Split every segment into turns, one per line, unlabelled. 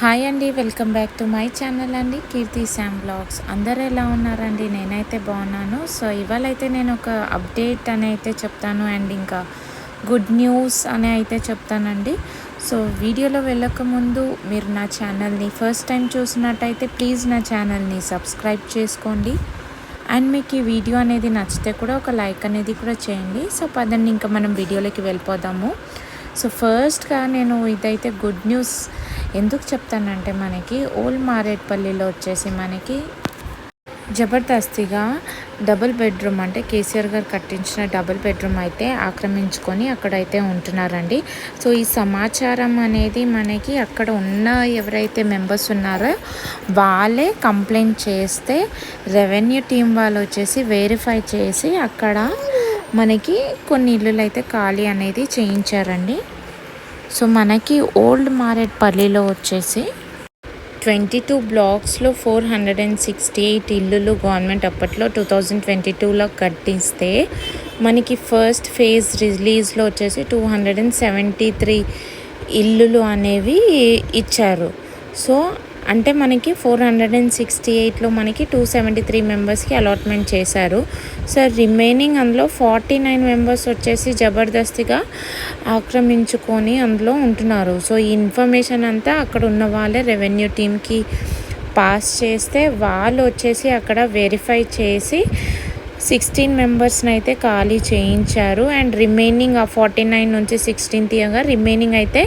Hi అండి, welcome back to my channel అండి, కీర్తి Sam blogs. అందరూ ఎలా ఉన్నారండి? నేనైతే బాగున్నాను. సో ఇవాళ అయితే నేను ఒక అప్డేట్ అని అయితే చెప్తాను అండ్ ఇంకా గుడ్ న్యూస్ అని అయితే చెప్తానండి. సో వీడియోలో వెళ్ళక ముందు మీరు నా ఛానల్ని ఫస్ట్ టైం చూసినట్టయితే ప్లీజ్ నా ఛానల్ని సబ్స్క్రైబ్ చేసుకోండి. అండ్ మీకు ఈ వీడియో అనేది నచ్చితే కూడా ఒక లైక్ అనేది కూడా చేయండి. సో పదండి ఇంకా మనం వీడియోలోకి వెళ్ళిపోదాము. సో ఫస్ట్గా నేను ఇదైతే గుడ్ న్యూస్ ఎందుకు చెప్తానంటే, మనకి ఓల్డ్ మారేడ్పల్లిలో వచ్చేసి మనకి జబర్దస్తిగా డబుల్ బెడ్రూమ్, అంటే కేసీఆర్ గారు కట్టించిన డబుల్ బెడ్రూమ్ అయితే ఆక్రమించుకొని అక్కడైతే ఉంటున్నారండి. సో ఈ సమాచారం అనేది మనకి అక్కడ ఉన్న ఎవరైతే మెంబర్స్ ఉన్నారో వాళ్ళే కంప్లైంట్ చేస్తే రెవెన్యూ టీం వాళ్ళు వచ్చేసి వెరిఫై చేసి అక్కడ మనకి కొన్ని ఇల్లులు అయితే ఖాళీ అనేది చేయించారండి. సో మనకి ఓల్డ్ మారేడ్పల్లిలో వచ్చేసి 22 బ్లాక్స్లో 468 ఇల్లులు గవర్నమెంట్ అప్పట్లో 2022లో కట్టిస్తే మనకి ఫస్ట్ ఫేజ్ రిలీజ్లో వచ్చేసి 273 ఇల్లులు అనేవి ఇచ్చారు. సో అంటే మనకి 468లో మనకి 273 మెంబర్స్కి అలాట్మెంట్ చేశారు. సో రిమైనింగ్ అందులో 49 మెంబర్స్ వచ్చేసి జబర్దస్తిగా ఆక్రమించుకొని అందులో ఉంటున్నారు. సో ఈ ఇన్ఫర్మేషన్ అంతా అక్కడ ఉన్న వాళ్ళే రెవెన్యూ టీమ్కి పాస్ చేస్తే వాళ్ళు వచ్చేసి అక్కడ వెరిఫై చేసి 16 మెంబర్స్ని అయితే ఖాళీ చేయించారు. అండ్ రిమైనింగ్ ఆ 49 నుంచి 16 తీయగా రిమైనింగ్ అయితే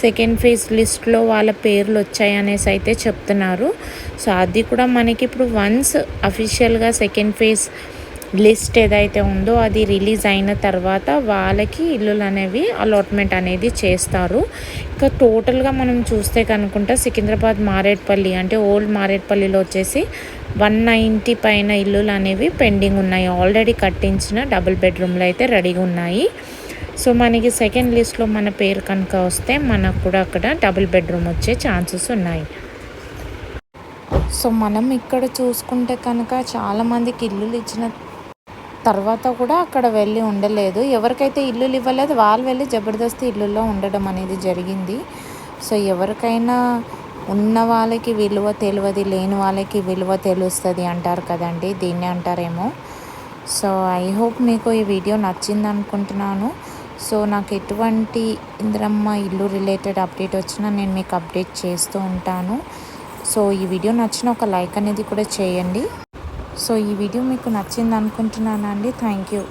సెకండ్ ఫేజ్ లిస్ట్లో వాళ్ళ పేర్లు వచ్చాయి అనేసి అయితే చెప్తున్నారు. సో అది కూడా మనకి ఇప్పుడు వన్స్ అఫీషియల్గా సెకండ్ ఫేజ్ లిస్ట్ ఏదైతే ఉందో అది రిలీజ్ అయిన తర్వాత వాళ్ళకి ఇల్లులు అనేవి అలాట్మెంట్ అనేది చేస్తారు. ఇంకా టోటల్గా మనం చూస్తే కనుకుంటే సికింద్రాబాద్ మారేడ్పల్లి అంటే ఓల్డ్ మారేడ్పల్లిలో వచ్చేసి 190 పైన ఇల్లులు అనేవి పెండింగ్ ఉన్నాయి. ఆల్రెడీ కట్టించిన డబుల్ బెడ్రూమ్లు అయితే రెడీగా ఉన్నాయి. సో మనకి సెకండ్ లిస్ట్లో మన పేరు కనుక వస్తే మనకు కూడా అక్కడ డబుల్ బెడ్రూమ్ వచ్చే ఛాన్సెస్ ఉన్నాయి. సో మనం ఇక్కడ చూసుకుంటే కనుక చాలామందికి ఇల్లులు ఇచ్చిన తర్వాత కూడా అక్కడ వెళ్ళి ఉండలేదు. ఎవరికైతే ఇల్లులు ఇవ్వలేదు వాళ్ళు వెళ్ళి జబర్దస్త్ ఇల్లుల్లో ఉండడం అనేది జరిగింది. సో ఎవరికైనా ఉన్న వాళ్ళకి విలువ తెలియదు, లేని వాళ్ళకి విలువ తెలుస్తుంది అంటారు కదండి, దీన్నే అంటారేమో. సో ఐ హోప్ మీకు ఈ వీడియో నచ్చింది అనుకుంటున్నాను. సో నాకు ఎటువంటి ఇందిరమ్మ ఇల్లు రిలేటెడ్ అప్డేట్ వచ్చినా నేను మీకు అప్డేట్ చేస్తూ ఉంటాను. సో ఈ వీడియో నచ్చిన ఒక లైక్ అనేది కూడా చేయండి. సో ఈ వీడియో మీకు నచ్చింది అనుకుంటున్నాను అండి. Thank you.